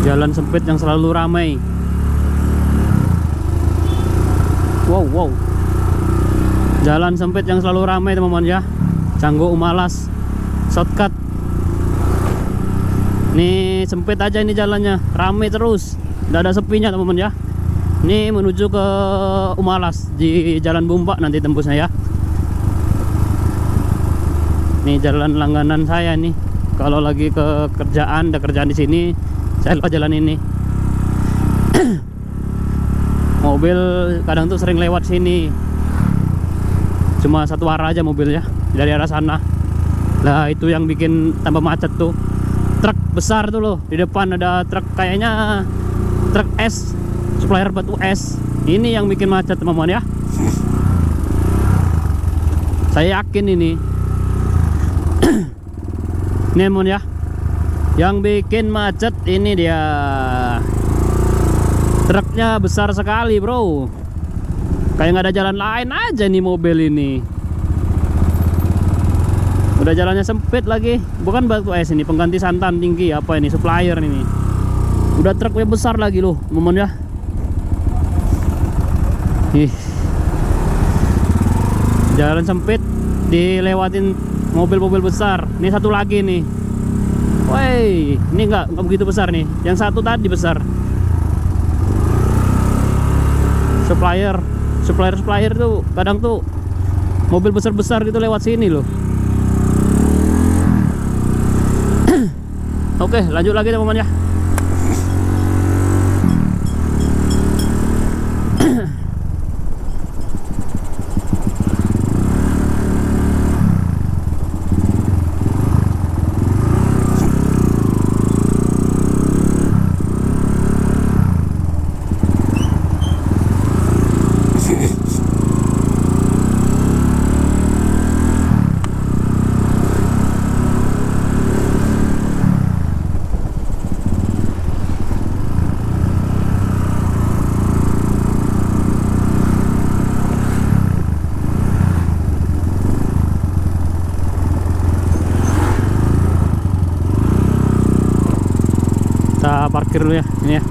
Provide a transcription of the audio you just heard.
Jalan sempit yang selalu ramai. Wow. Jalan sempit yang selalu ramai teman-teman ya. Canggu Umalas shortcut. Nih sempit aja ini jalannya, ramai terus, tidak ada sepinya teman-teman ya. Ini menuju ke Umalas di Jalan Bumpak nanti tembusnya ya. Nih jalan langganan saya nih. Kalau lagi ke kerjaan, ada kerjaan di sini, saya lewat jalan ini. Mobil kadang tuh sering lewat sini. Cuma satu arah aja mobilnya dari arah sana. Lah itu yang bikin tambah macet tuh. Truk besar tuh loh, di depan ada truk, kayaknya truk es, supplier batu es. Ini yang bikin macet teman-teman ya. Saya yakin ini. Ini teman ya, yang bikin macet ini dia. Truknya besar sekali bro, kayak nggak ada jalan lain aja nih mobil ini. Udah jalannya sempit lagi, bukan batu es ini, pengganti santan tinggi apa ini, supplier ini. Udah truknya besar lagi loh teman ya. Ih, jalan sempit dilewatin mobil-mobil besar. Ini satu lagi nih. Woi, ini enggak begitu besar nih. Yang satu tadi besar. Supplier tuh kadang tuh mobil besar-besar gitu lewat sini loh. Oke, lanjut lagi teman-teman ya. Kita parkir dulu ya ini ya.